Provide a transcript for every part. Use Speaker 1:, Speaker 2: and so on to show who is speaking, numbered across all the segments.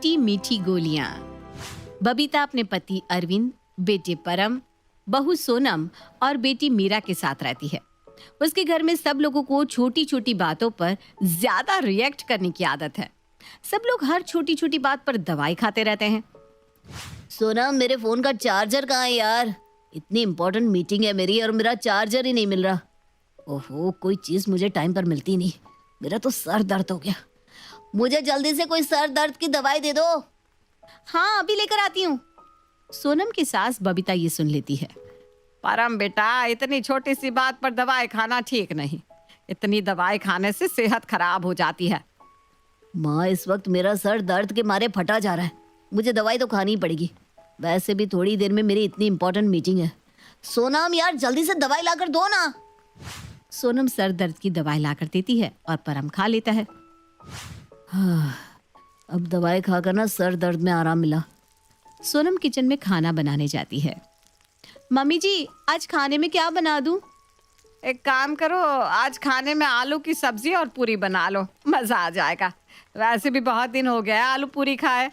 Speaker 1: खट्टी मीठी गोलियां। बबीता अपने पति अरविंद, बेटे परम, बहू सोनम और बेटी मीरा के साथ रहती है। उसके घर में सब लोगों को छोटी छोटी बातों पर ज्यादा रिएक्ट करने की आदत है। सब लोग हर छोटी छोटी बात पर दवाई खाते रहते हैं।
Speaker 2: सोनम, मेरे फोन का चार्जर कहाँ है यार? इतनी इंपॉर्टेंट मीटिंग है मेरी और मेरा चार्जर ही नहीं मिल रहा। ओहो, कोई चीज मुझे टाइम पर मिलती नहीं। मेरा तो सर दर्द हो गया। मुझे जल्दी से कोई सर दर्द की दवाई दे दो।
Speaker 1: हाँ, अभी लेकर आती हूँ। सोनम की सास बबीता ये सुन लेती है।
Speaker 3: परम बेटा, इतनी छोटी सी बात पर दवाई खाना ठीक नहीं। इतनी दवाई खाने से सेहत खराब हो जाती है।
Speaker 2: माँ, इस वक्त मेरा सर दर्द के मारे फटा जा रहा है। मुझे दवाई तो खानी ही पड़ेगी। वैसे भी थोड़ी देर में मेरी इतनी इंपॉर्टेंट मीटिंग है। सोनम यार, जल्दी से दवाई लाकर दो ना।
Speaker 1: सोनम सर दर्द की दवाई लाकर देती है और परम खा लेता है।
Speaker 2: हाँ, अब दवाई खाकर ना सर दर्द में आराम मिला।
Speaker 1: सोनम किचन में खाना बनाने जाती है। मम्मी जी, आज खाने में क्या बना दूं?
Speaker 3: एक काम करो, आज खाने में आलू की सब्जी और पूरी बना लो, मजा आ जाएगा। वैसे भी बहुत दिन हो गया आलू पूरी खाए।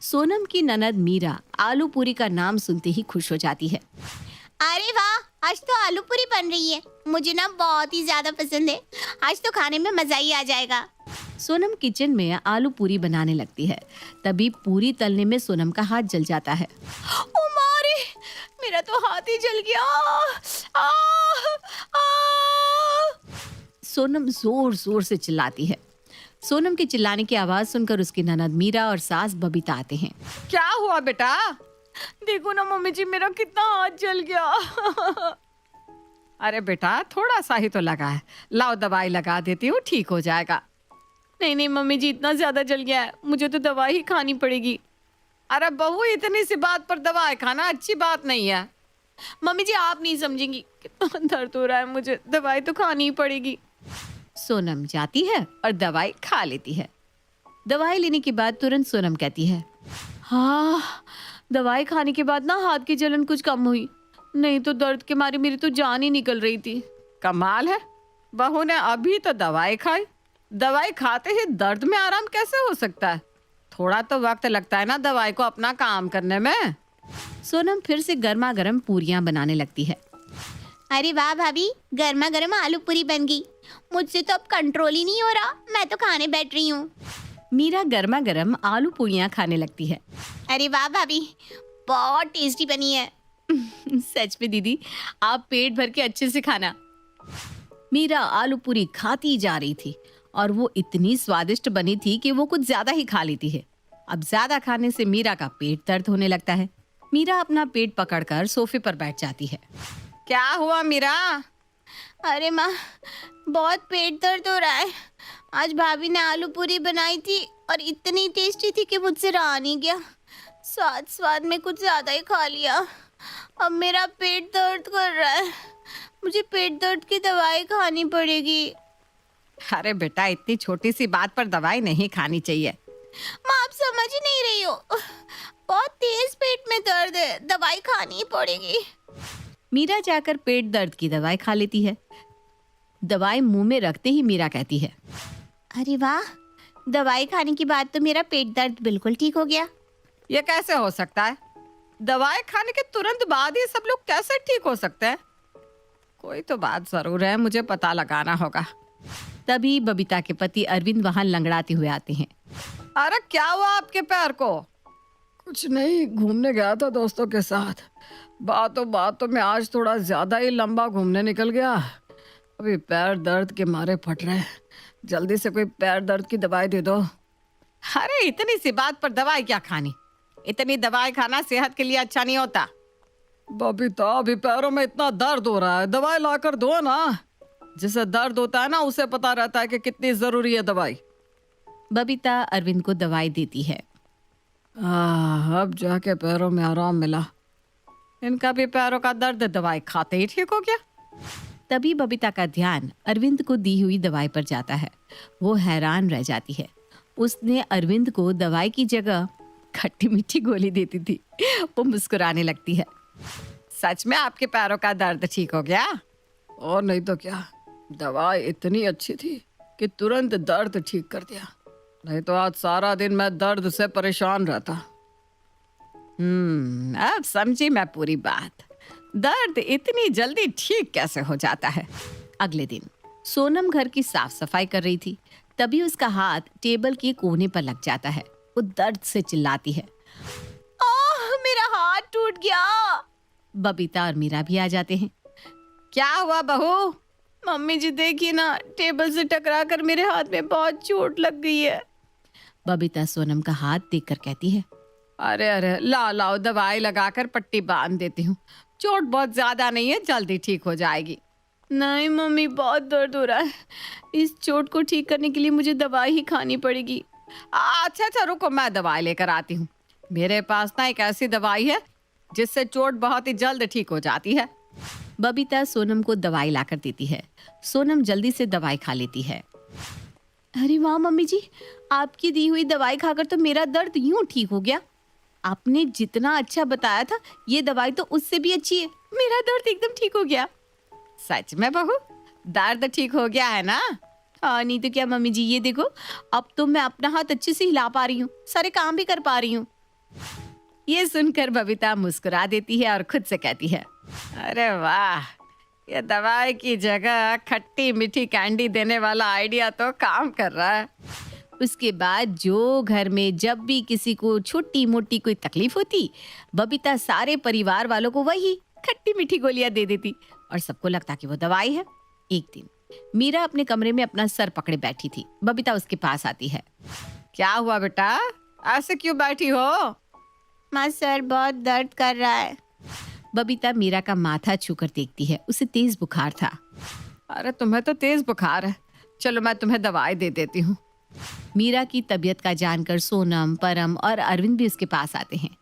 Speaker 1: सोनम की ननद मीरा आलू पूरी का नाम सुनते ही खुश हो जाती है।
Speaker 4: अरे वाह, आज तो आलू पूरी बन रही है। मुझे ना बहुत ही ज्यादा पसंद है। आज तो खाने में मजा ही आ जाएगा।
Speaker 1: सोनम किचन में आलू पूरी बनाने लगती है। तभी पूरी तलने में सोनम का हाथ जल जाता है।
Speaker 4: ओ मारे, मेरा तो हाथ ही जल गया। आ, आ।
Speaker 1: सोनम जोर जोर से चिल्लाती है। सोनम के चिल्लाने की आवाज सुनकर उसकी ननद मीरा और सास बबीता आते हैं।
Speaker 3: क्या हुआ बेटा? देखो ना मम्मी जी, मेरा कितना हाथ जल गया। अरे बेटा, थोड़ा सा ही तो लगा है। लाओ दवाई लगा देती हूँ, ठीक हो जाएगा।
Speaker 1: नहीं नहीं मम्मी जी, इतना ज्यादा जल गया है, मुझे तो दवाई ही खानी पड़ेगी।
Speaker 3: अरे बहू, इतनी सी बात पर दवाई खाना अच्छी बात नहीं है।
Speaker 1: मम्मी जी, आप नहीं समझेंगी, कितना दर्द हो रहा है मुझे, दवाई तो खानी ही पड़ेगी। सोनम जाती है और दवाई खा लेती है। दवाई लेने के बाद तुरंत सोनम कहती है, हाँ, दवाई खाने के बाद ना हाथ की जलन कुछ कम हुई, नहीं तो दर्द के मारे मेरी तो जान ही निकल रही थी।
Speaker 3: कमाल है, बहू ने अभी तो दवाई खाई। दवाई खाते ही दर्द में आराम कैसे हो सकता है? थोड़ा तो वक्त लगता है ना दवाई को अपना काम करने में।
Speaker 1: सोनम फिर से गर्मा गर्म पूरियां बनाने लगती है।
Speaker 4: अरे वाह भाभी, गर्मा गर्म आलू पूरी बन गई। मुझसे तो अब कंट्रोल ही नहीं हो रहा, मैं तो खाने बैठ रही हूँ।
Speaker 1: मीरा गर्मा गर्म आलू पूरियां खाने लगती है।
Speaker 4: अरे वाह भाभी, बहुत टेस्टी बनी है।
Speaker 1: सच में दीदी, आप पेट भर के अच्छे से खाना। मीरा आलू पूरी खाती जा रही थी और वो इतनी स्वादिष्ट बनी थी कि वो कुछ ज्यादा ही खा लेती है। अब ज्यादा खाने से मीरा का पेट दर्द होने लगता है। मीरा अपना पेट पकड़कर सोफे पर बैठ जाती है।
Speaker 3: क्या हुआ मीरा?
Speaker 4: अरे माँ, बहुत पेट दर्द हो रहा है। आज भाभी ने आलू पूरी बनाई थी और इतनी टेस्टी थी कि मुझसे रहा नहीं गया। स्वाद स्वाद में कुछ ज्यादा ही खा लिया। अब मेरा पेट दर्द कर रहा है। मुझे पेट दर्द की दवाई खानी पड़ेगी।
Speaker 3: अरे बेटा, इतनी छोटी सी बात पर दवाई नहीं खानी चाहिए।
Speaker 4: माँ, आप समझ ही नहीं रही हो। बहुत तेज पेट में दर्द है, दवाई खानी ही पड़ेगी।
Speaker 1: मीरा जाकर पेट दर्द की दवाई खा लेती है। दवाई मुंह में रखते ही मीरा कहती है,
Speaker 4: अरे वाह, दवाई खाने के बाद तो मेरा पेट दर्द बिल्कुल ठीक हो गया।
Speaker 3: ये कैसे हो सकता है? दवाई खाने के तुरंत बाद ही सब लोग कैसे ठीक हो सकते हैं? कोई तो बात जरूर है, मुझे पता लगाना होगा।
Speaker 1: तभी बबीता के पति अरविंद वहां लंगड़ाते हुए आते हैं।
Speaker 3: अरे क्या हुआ आपके पैर को? कुछ नहीं, घूमने गया था दोस्तों के साथ। बातों में आज थोड़ा ज्यादा ही लंबा घूमने निकल गया। अभी पैर दर्द के मारे फट रहे हैं। जल्दी से कोई पैर दर्द की दवाई दे दो। अरे इतनी सी बात पर दवाई क्या खानी? इतनी दवाई खाना सेहत के लिए अच्छा नहीं होता। बबीता, अभी पैरों में इतना दर्द हो रहा है, दवाई लाकर दो ना। जिसे दर्द होता है ना, उसे पता रहता है कि कितनी जरूरी है दवाई।
Speaker 1: बबीता अरविंद को दवाई देती है।
Speaker 3: अब जाके पैरों में आराम मिला। इनका भी पैरों का दर्द दवाई खाते ही ठीक हो गया।
Speaker 1: तभी बबीता का ध्यान अरविंद को दी हुई दवाई पर जाता है। वो हैरान रह जाती है। उसने अरविंद को दवाई की जगह खट्टी मीठी गोली देती थी। वो मुस्कुराने लगती है।
Speaker 3: सच में आपके पैरों का दर्द ठीक हो गया? और नहीं तो क्या, दवाई इतनी अच्छी थी कि तुरंत दर्द ठीक कर दिया। नहीं तो आज सारा दिन मैं दर्द से परेशान रहता।
Speaker 1: अब समझी मैं पूरी बात। दर्द इतनी जल्दी ठीक कैसे हो जाता है। अगले दिन सोनम घर की साफ सफाई कर रही थी, तभी उसका हाथ टेबल के कोने पर लग जाता है। वो दर्द से चिल्लाती है।
Speaker 4: मेरा हाथ टूट गया।
Speaker 1: बबीता और मीरा भी आ जाते हैं। क्या हुआ बहू?
Speaker 4: मम्मी जी देखिए ना, टेबल से टकरा कर मेरे हाथ में बहुत चोट लग गई है।
Speaker 1: बबीता सोनम का हाथ देखकर कहती है,
Speaker 3: अरे अरे, लाओ दवाई लगाकर पट्टी बांध देती हूँ। चोट बहुत ज्यादा नहीं है, जल्दी ठीक हो जाएगी।
Speaker 4: नहीं मम्मी, बहुत दर्द हो रहा है। इस चोट को ठीक करने के लिए मुझे दवाई ही खानी पड़ेगी।
Speaker 3: अच्छा रुको, मैं दवाई लेकर आती हूँ। मेरे पास ना एक ऐसी दवाई है जिससे चोट बहुत ही जल्द ठीक हो जाती है।
Speaker 1: बबीता सोनम को दवाई लाकर देती है। सोनम जल्दी से दवाई खा लेती है।
Speaker 4: अरे वाह मम्मी जी, आपकी दी हुई दवाई खाकर तो मेरा दर्द यूं ठीक हो गया। आपने जितना अच्छा बताया था, ये दवाई तो उससे भी अच्छी है। मेरा दर्द एकदम ठीक हो गया।
Speaker 1: सच में बहू, दर्द ठीक हो गया है ना?
Speaker 4: हाँ, नहीं तो क्या मम्मी जी, ये देखो, अब तो मैं अपना हाथ अच्छे से हिला पा रही हूँ, सारे काम भी कर पा रही हूँ।
Speaker 1: ये सुनकर बबीता मुस्कुरा देती है और खुद से कहती है, अरे वाह, ये दवाई की जगह खट्टी मीठी कैंडी देने वाला आइडिया तो काम कर रहा है। उसके बाद जो घर में जब भी किसी को छोटी मोटी कोई तकलीफ होती, बबीता सारे परिवार वालों को वही खट्टी मीठी गोलियां दे देती और सबको लगता कि वो दवाई है। एक दिन मीरा अपने कमरे में अपना सर पकड़े बैठी थी। बबीता उसके पास आती है।
Speaker 3: क्या हुआ बेटा, ऐसे क्यों बैठी हो?
Speaker 4: माँ, सर बहुत दर्द कर रहा है।
Speaker 1: बबीता मीरा का माथा छूकर देखती है। उसे तेज बुखार था।
Speaker 3: अरे तुम्हें तो तेज बुखार है, चलो मैं तुम्हें दवाई दे देती हूँ।
Speaker 1: मीरा की तबीयत का जानकर सोनम, परम और अरविंद भी उसके पास आते हैं।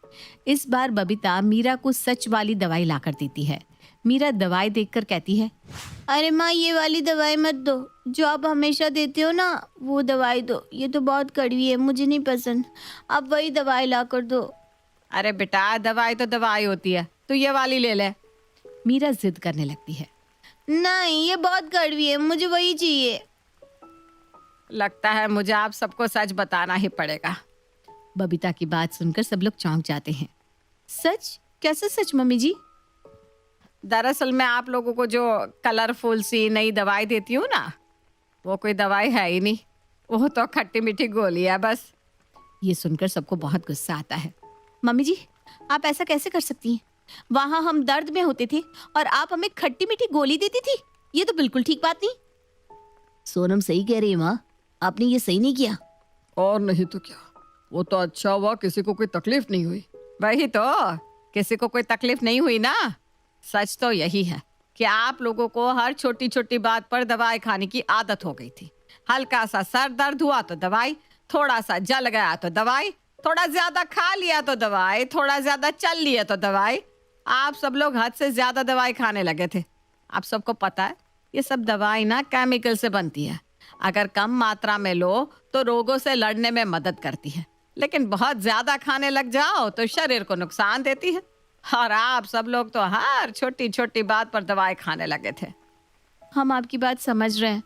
Speaker 1: इस बार बबीता मीरा को सच वाली दवाई लाकर देती है। मीरा दवाई देखकर कहती है,
Speaker 4: अरे माँ, ये वाली दवाई मत दो, जो आप हमेशा देते हो ना, वो दवाई दो। ये तो बहुत कड़वी है, मुझे नहीं पसंद। आप वही दवाई ला कर दो।
Speaker 3: अरे बेटा, दवाई तो दवाई होती है, तो ये वाली ले ले।
Speaker 1: मीरा जिद करने लगती है।
Speaker 4: नहीं, ये बहुत कड़वी है, मुझे वही चाहिए।
Speaker 3: लगता है मुझे आप सबको सच बताना ही पड़ेगा।
Speaker 1: बबीता की बात सुनकर सब लोग चौंक जाते हैं। सच? कैसे सच मम्मी जी?
Speaker 3: दरअसल मैं आप लोगों को जो कलरफुल सी नई दवाई देती हूँ ना, वो कोई दवाई है ही नहीं, वो तो खट्टी मीठी गोली है बस।
Speaker 1: ये सुनकर सबको बहुत गुस्सा आता है। मम्मी जी, आप ऐसा कैसे कर सकती हैं? वहां हम दर्द में होते थे और आप हमें खट्टी मीठी गोली देती थी। ये तो बिल्कुल ठीक बात नहीं।
Speaker 2: सोनम सही कह रही है माँ, आपने ये सही नहीं किया।
Speaker 3: और नहीं तो क्या, वो तो अच्छा हुआ किसी को कोई तकलीफ नहीं हुई। वही तो, किसी को कोई तकलीफ नहीं हुई ना। सच तो यही है कि आप लोगों को हर छोटी छोटी बात पर दवाई खाने की आदत हो गई थी। हल्का सा सर दर्द हुआ तो दवाई, थोड़ा सा जल गया तो दवाई, थोड़ा ज्यादा खा लिया तो दवाई, थोड़ा ज्यादा चल लिया तो दवाई। आप सब लोग हद से ज्यादा दवाई खाने लगे थे। आप सबको पता है ये सब दवाई ना केमिकल से बनती है। अगर कम मात्रा में लो तो रोगों से लड़ने में मदद करती है, लेकिन बहुत ज्यादा खाने लग जाओ तो शरीर को नुकसान देती है। और आप सब लोग तो हर छोटी छोटी बात पर दवाई खाने लगे थे।
Speaker 1: हम आपकी बात समझ रहे हैं,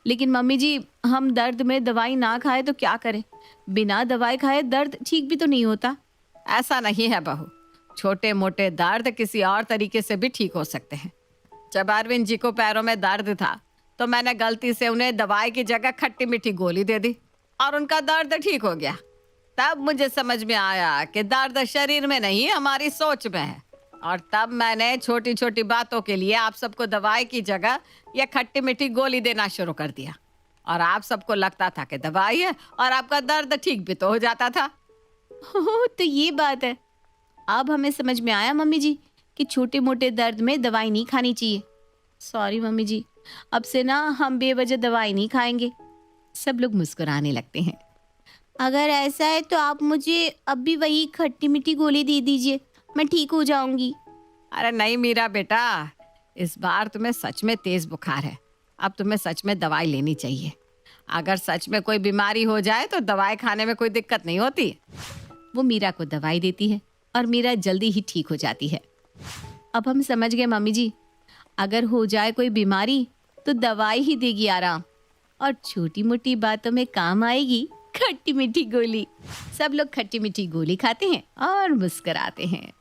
Speaker 1: लेकिन मम्मी जी, हम दर्द में दवाई ना खाए तो क्या करें? बिना दवाई खाए दर्द ठीक भी तो नहीं होता।
Speaker 3: ऐसा नहीं है बहू, छोटे मोटे दर्द किसी और तरीके से भी ठीक हो सकते हैं। जब अरविंद जी को पैरों में दर्द था तो मैंने गलती से उन्हें दवाई की जगह खट्टी मीठी गोली दे दी और उनका दर्द ठीक हो गया। तब मुझे समझ में आया कि दर्द शरीर में नहीं, हमारी सोच में है। और तब मैंने छोटी छोटी बातों के लिए आप सबको दवाई की जगह यह खट्टी मीठी गोली देना शुरू कर दिया। और आप सबको लगता था कि दवाई है और आपका दर्द ठीक भी तो हो जाता था।
Speaker 1: तो ये बात है। अब हमें समझ में आया मम्मी जी कि छोटे मोटे दर्द में दवाई नहीं खानी चाहिए। सॉरी मम्मी जी, अब से ना हम बेवजह दवाई नहीं खाएंगे। सब लोग मुस्कुराने लगते हैं।
Speaker 4: अगर ऐसा है तो आप मुझे अब भी वही खट्टी मीठी गोली दे दीजिए, मैं ठीक हो जाऊंगी।
Speaker 3: अरे नहीं मीरा बेटा, इस बार तुम्हें सच में तेज बुखार है। अब तुम्हें सच में दवाई लेनी चाहिए। अगर सच में कोई बीमारी हो जाए तो दवाई खाने में कोई दिक्कत नहीं होती।
Speaker 1: वो मीरा को दवाई देती है और मीरा जल्दी ही ठीक हो जाती है। अब हम समझ गए मम्मी जी, अगर हो जाए कोई बीमारी तो दवाई ही देगी आराम, और छोटी मोटी बातों में काम आएगी खट्टी मीठी गोली। सब लोग खट्टी मीठी गोली खाते हैं और मुस्कुराते हैं।